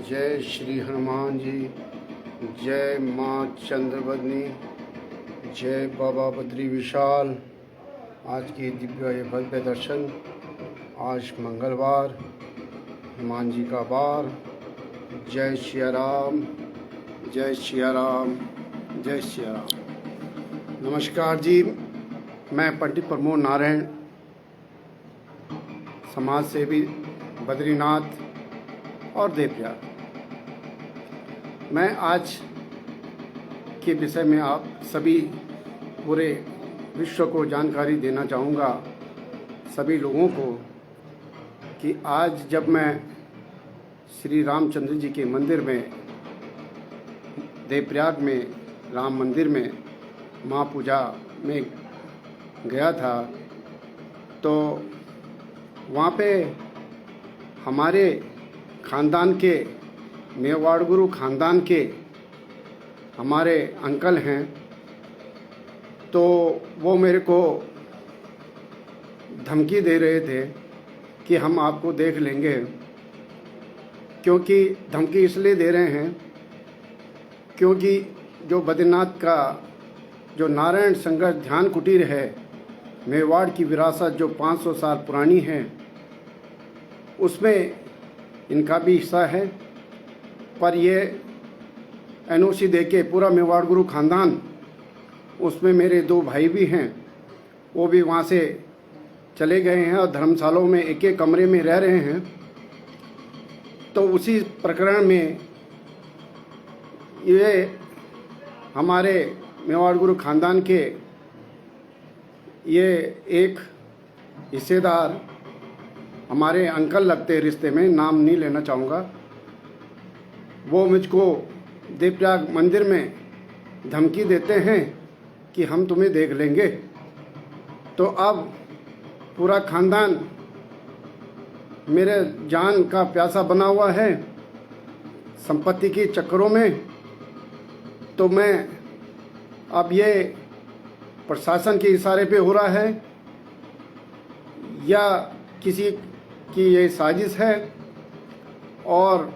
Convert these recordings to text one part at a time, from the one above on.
जय श्री हनुमान जी, जय माँ चंद्रवदनी, जय बाबा बद्री विशाल। आज की दिव्य भव्य दर्शन। आज मंगलवार, हनुमान जी का वार। जय सिया राम, जय सिया राम, जय सिया राम। नमस्कार जी, मैं पंडित प्रमोद नारायण, समाज सेवी, बद्रीनाथ और देवप्रयाग। मैं आज के विषय में आप सभी पूरे विश्व को जानकारी देना चाहूँगा, सभी लोगों को, कि आज जब मैं श्री रामचंद्र जी के मंदिर में, देवप्रयाग में राम मंदिर में महापूजा में गया था, तो वहाँ पे हमारे ख़ानदान के, मेवाड़ गुरु ख़ानदान के हमारे अंकल हैं। तो वो मेरे को धमकी दे रहे थे कि हम आपको देख लेंगे। क्योंकि धमकी इसलिए दे रहे हैं क्योंकि जो बद्रीनाथ का जो नारायण संघर्ष ध्यान कुटीर है, मेवाड़ की विरासत जो 500 साल पुरानी है, उसमें इनका भी हिस्सा है। पर ये एनओसी देके पूरा मेवाड़ गुरु ख़ानदान, उसमें मेरे 2 भाई भी हैं, वो भी वहाँ से चले गए हैं और धर्मशालाओं में एक एक कमरे में रह रहे हैं। तो उसी प्रकरण में ये हमारे मेवाड़ गुरु ख़ानदान के ये एक हिस्सेदार हमारे अंकल लगते रिश्ते में, नाम नहीं लेना चाहूँगा, वो मुझको देवप्रयाग मंदिर में धमकी देते हैं कि हम तुम्हें देख लेंगे। तो अब पूरा ख़ानदान मेरे जान का प्यासा बना हुआ है संपत्ति के चक्करों में। तो मैं अब ये प्रशासन के इशारे पे हो रहा है या किसी की ये साजिश है, और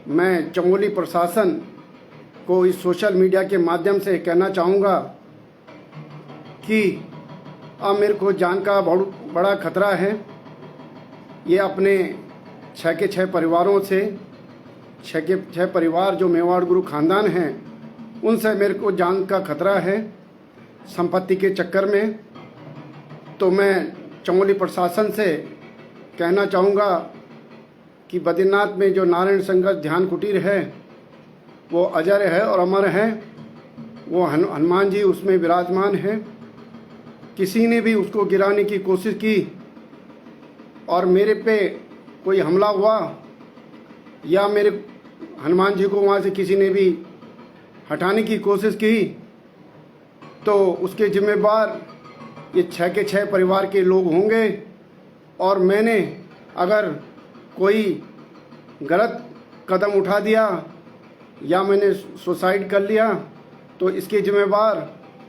मैं चमोली प्रशासन को इस सोशल मीडिया के माध्यम से कहना चाहूँगा कि अब मेरे को जान का बहुत बड़ा खतरा है। ये अपने 6 के 6 परिवारों से, 6 के 6 परिवार जो मेवाड़ गुरु ख़ानदान हैं, उनसे मेरे को जान का खतरा है संपत्ति के चक्कर में। तो मैं चमोली प्रशासन से कहना चाहूँगा कि बद्रीनाथ में जो नारायण संघर्ष ध्यान कुटीर है वो अजर है और अमर है। वो हनुमान जी उसमें विराजमान हैं। किसी ने भी उसको गिराने की कोशिश की और मेरे पे कोई हमला हुआ या मेरे हनुमान जी को वहाँ से किसी ने भी हटाने की कोशिश की, तो उसके जिम्मेदार ये 6 के 6 परिवार के लोग होंगे। और मैंने अगर कोई गलत कदम उठा दिया या मैंने सुसाइड कर लिया, तो इसके जिम्मेदार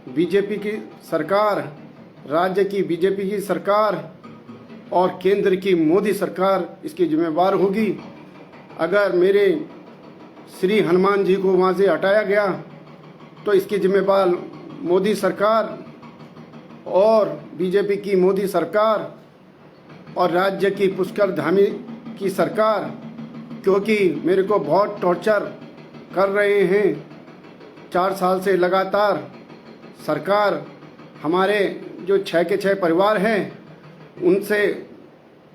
बीजेपी की सरकार, राज्य की बीजेपी की सरकार और केंद्र की मोदी सरकार इसकी जिम्मेदार होगी। अगर मेरे श्री हनुमान जी को वहाँ से हटाया गया तो इसकी जिम्मेदार मोदी सरकार और बीजेपी की मोदी सरकार और राज्य की पुष्कर धामी की सरकार, क्योंकि मेरे को बहुत टॉर्चर कर रहे हैं 4 साल से लगातार। सरकार हमारे जो 6 के 6 परिवार हैं उनसे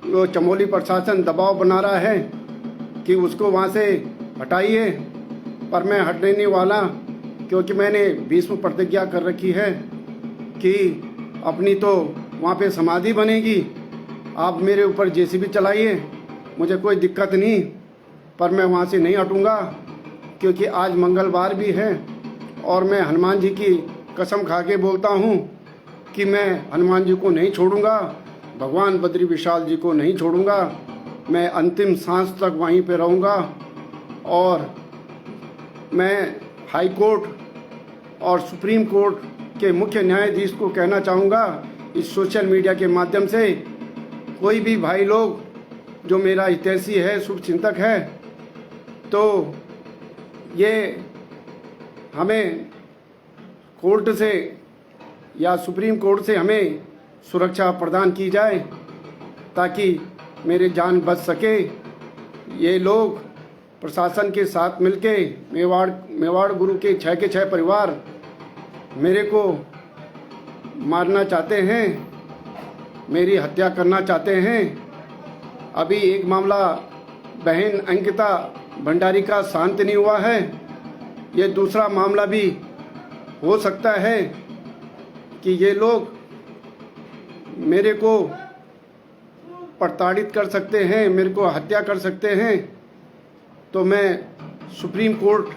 वो चमोली प्रशासन दबाव बना रहा है कि उसको वहाँ से हटाइए, पर मैं हटने नहीं वाला, क्योंकि मैंने भीष्म प्रतिज्ञा कर रखी है कि अपनी तो वहाँ पे समाधि बनेगी। आप मेरे ऊपर जेसीबी चलाइए, मुझे कोई दिक्कत नहीं, पर मैं वहाँ से नहीं हटूँगा, क्योंकि आज मंगलवार भी है और मैं हनुमान जी की कसम खा के बोलता हूँ कि मैं हनुमान जी को नहीं छोड़ूंगा, भगवान बद्री विशाल जी को नहीं छोड़ूंगा। मैं अंतिम सांस तक वहीं पे रहूँगा। और मैं हाई कोर्ट और सुप्रीम कोर्ट के मुख्य न्यायाधीश को कहना चाहूँगा इस सोशल मीडिया के माध्यम से, कोई भी भाई लोग जो मेरा हितैषी है, शुभचिंतक है, तो ये हमें कोर्ट से या सुप्रीम कोर्ट से हमें सुरक्षा प्रदान की जाए ताकि मेरी जान बच सके। ये लोग प्रशासन के साथ मिलके मेवाड़ गुरु के 6 के 6 परिवार मेरे को मारना चाहते हैं, मेरी हत्या करना चाहते हैं। अभी एक मामला बहन अंकिता भंडारी का शांत नहीं हुआ है। ये दूसरा मामला भी हो सकता है कि ये लोग मेरे को प्रताड़ित कर सकते हैं, मेरे को हत्या कर सकते हैं। तो मैं सुप्रीम कोर्ट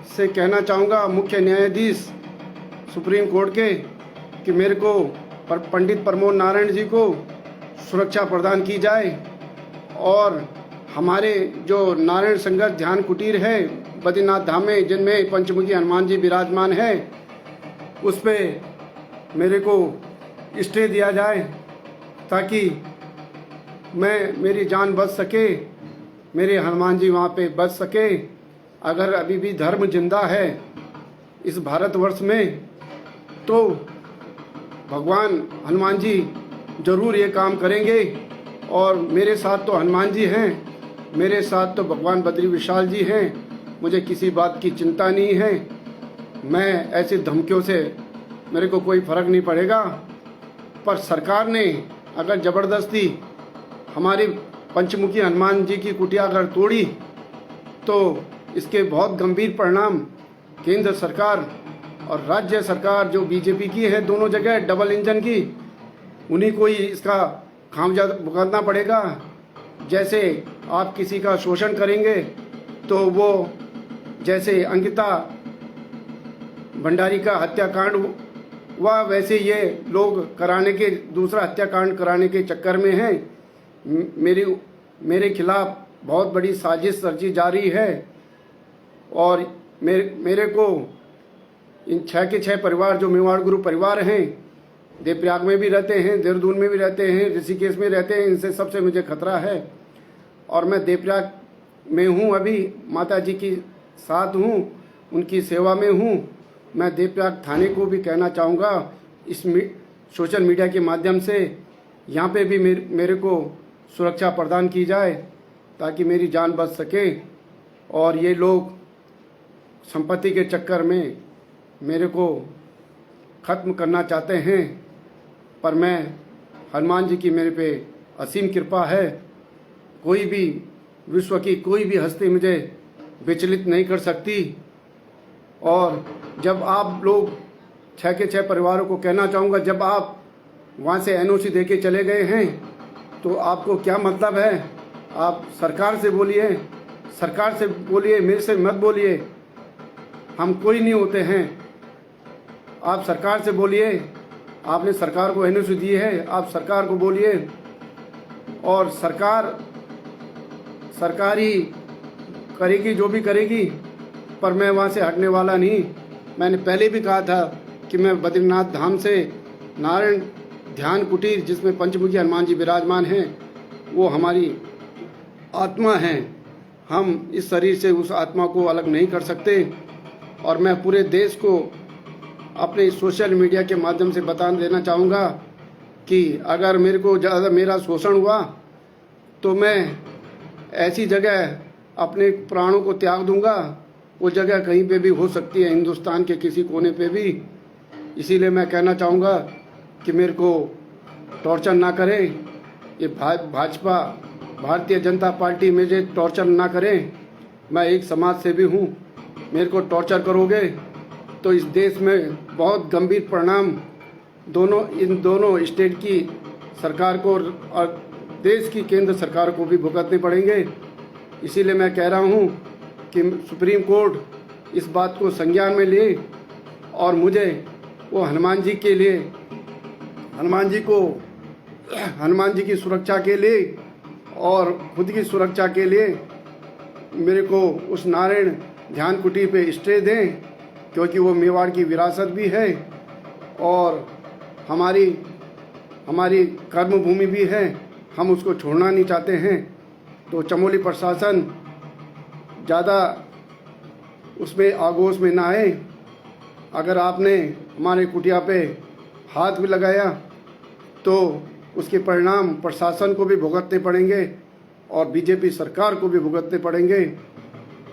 से कहना चाहूँगा, मुख्य न्यायाधीश सुप्रीम कोर्ट के, कि मेरे को पंडित प्रमोद नारायण जी को सुरक्षा प्रदान की जाए और हमारे जो नारायण संघर्ष ध्यान कुटीर है बद्रीनाथ धाम में, जिनमें पंचमुखी हनुमान जी विराजमान है, उस पे मेरे को स्टे दिया जाए ताकि मेरी जान बच सके, मेरे हनुमान जी वहाँ पे बच सके। अगर अभी भी धर्म जिंदा है इस भारतवर्ष में तो भगवान हनुमान जी जरूर ये काम करेंगे। और मेरे साथ तो हनुमान जी हैं, मेरे साथ तो भगवान बद्री विशाल जी हैं। मुझे किसी बात की चिंता नहीं है। मैं ऐसी धमकियों से मेरे को कोई फर्क नहीं पड़ेगा। पर सरकार ने अगर ज़बरदस्ती हमारी पंचमुखी हनुमान जी की कुटिया अगर तोड़ी तो इसके बहुत गंभीर परिणाम केंद्र सरकार और राज्य सरकार जो बीजेपी की है, दोनों जगह डबल इंजन की, उन्हीं को ही इसका खामियाजा भुगतना पड़ेगा। जैसे आप किसी का शोषण करेंगे तो वो जैसे अंकिता भंडारी का हत्याकांड हुआ, वैसे ये लोग दूसरा हत्याकांड कराने के चक्कर में हैं। मेरे खिलाफ बहुत बड़ी साजिश रची जा रही है और मेरे को इन 6 के 6 परिवार जो मेवाड़ गुरु परिवार हैं, देवप्रयाग में भी रहते हैं, देहरादून में भी रहते हैं, ऋषिकेश में रहते हैं, इनसे सबसे मुझे खतरा है। और मैं देवप्रयाग में हूँ, अभी माता जी की साथ हूँ, उनकी सेवा में हूँ। मैं देवप्रयाग थाने को भी कहना चाहूँगा इस सोशल मीडिया के माध्यम से, यहाँ पे भी मेरे को सुरक्षा प्रदान की जाए ताकि मेरी जान बच सके। और ये लोग संपत्ति के चक्कर में मेरे को ख़त्म करना चाहते हैं, पर मैं हनुमान जी की मेरे पे असीम कृपा है। कोई भी विश्व की कोई भी हस्ती मुझे विचलित नहीं कर सकती। और जब आप लोग 6 के 6 परिवारों को कहना चाहूँगा, जब आप वहाँ से एनओसी दे के चले गए हैं तो आपको क्या मतलब है? आप सरकार से बोलिए, मेरे से मत बोलिए। हम कोई नहीं होते हैं। आप सरकार से बोलिए, आपने सरकार को एनओसी दी है, आप सरकार को बोलिए। और सरकार ही करेगी जो भी करेगी, पर मैं वहाँ से हटने वाला नहीं। मैंने पहले भी कहा था कि मैं बद्रीनाथ धाम से नारायण ध्यान कुटीर, जिसमें पंचमुखी हनुमान जी विराजमान हैं, वो हमारी आत्मा हैं। हम इस शरीर से उस आत्मा को अलग नहीं कर सकते। और मैं पूरे देश को अपने सोशल मीडिया के माध्यम से बता देना चाहूँगा कि अगर मेरे को ज़्यादा मेरा शोषण हुआ तो मैं ऐसी जगह अपने प्राणों को त्याग दूंगा। वो जगह कहीं पे भी हो सकती है, हिंदुस्तान के किसी कोने पे भी। इसीलिए मैं कहना चाहूँगा कि मेरे को टॉर्चर ना करें। ये भाजपा भारतीय जनता पार्टी मुझे टॉर्चर ना करें। मैं एक समाज सेवी हूँ। मेरे को टॉर्चर करोगे तो इस देश में बहुत गंभीर परिणाम इन दोनों स्टेट की सरकार को और देश की केंद्र सरकार को भी भुगतने पड़ेंगे। इसीलिए मैं कह रहा हूँ कि सुप्रीम कोर्ट इस बात को संज्ञान में ले और मुझे वो हनुमान जी की सुरक्षा के लिए और खुद की सुरक्षा के लिए मेरे को उस नारायण ध्यान कुटीर पे स्टे दें, क्योंकि वो मेवाड़ की विरासत भी है और हमारी कर्मभूमि भी है। हम उसको छोड़ना नहीं चाहते हैं। तो चमोली प्रशासन ज़्यादा उसमें आगोश में ना आए। अगर आपने हमारे कुटिया पे हाथ भी लगाया तो उसके परिणाम प्रशासन को भी भुगतने पड़ेंगे और बीजेपी सरकार को भी भुगतने पड़ेंगे।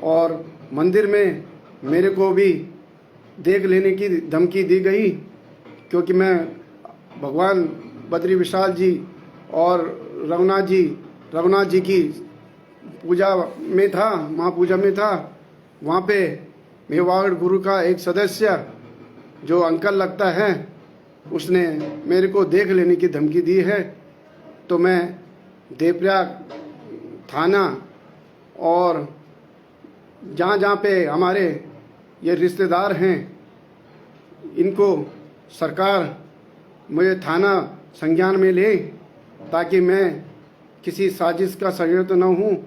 और मंदिर में मेरे को भी देख लेने की धमकी दी गई, क्योंकि मैं भगवान बद्री विशाल जी और रघुनाथ जी की पूजा में था, महापूजा में था। वहाँ पे मेवाड़ गुरु का एक सदस्य जो अंकल लगता है, उसने मेरे को देख लेने की धमकी दी है। तो मैं देवप्रयाग थाना और जहाँ जहाँ पे हमारे ये रिश्तेदार हैं, इनको सरकार मुझे थाना संज्ञान में ले, ताकि मैं किसी साजिश का संयत न हूँ।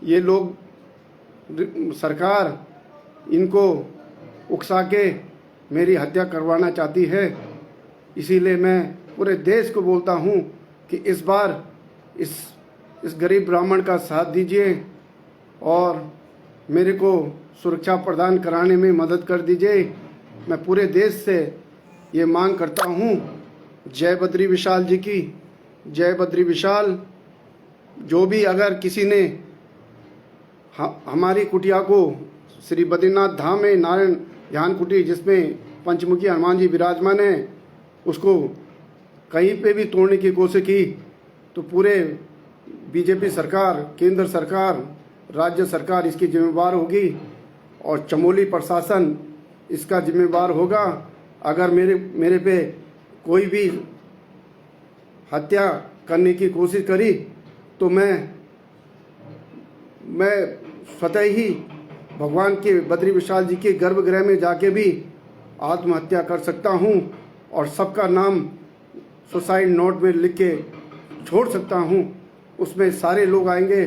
ये लोग, सरकार इनको उकसा के मेरी हत्या करवाना चाहती है। इसीलिए मैं पूरे देश को बोलता हूँ कि इस बार इस गरीब ब्राह्मण का साथ दीजिए और मेरे को सुरक्षा प्रदान कराने में मदद कर दीजिए। मैं पूरे देश से ये मांग करता हूँ। जय बद्री विशाल जी की जय। बद्री विशाल। जो भी अगर किसी ने हमारी कुटिया को श्री बद्रीनाथ धाम में नारायण ध्यान कुटी, जिसमें पंचमुखी हनुमान जी विराजमान है, उसको कहीं पे भी तोड़ने की कोशिश की तो पूरे बीजेपी सरकार, केंद्र सरकार, राज्य सरकार इसकी जिम्मेवार होगी और चमोली प्रशासन इसका जिम्मेवार होगा। अगर मेरे पे कोई भी हत्या करने की कोशिश करी तो मैं स्वतः ही भगवान के बद्री विशाल जी के गर्भगृह में जाके भी आत्महत्या कर सकता हूँ और सबका नाम सुसाइड नोट में लिख के छोड़ सकता हूँ। उसमें सारे लोग आएंगे,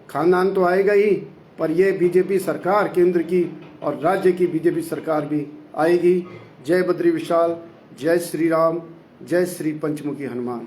खानदान तो आएगा ही, पर यह बीजेपी सरकार केंद्र की और राज्य की बीजेपी सरकार भी आएगी। जय बद्री विशाल। जय श्री राम। जय श्री पंचमुखी हनुमान।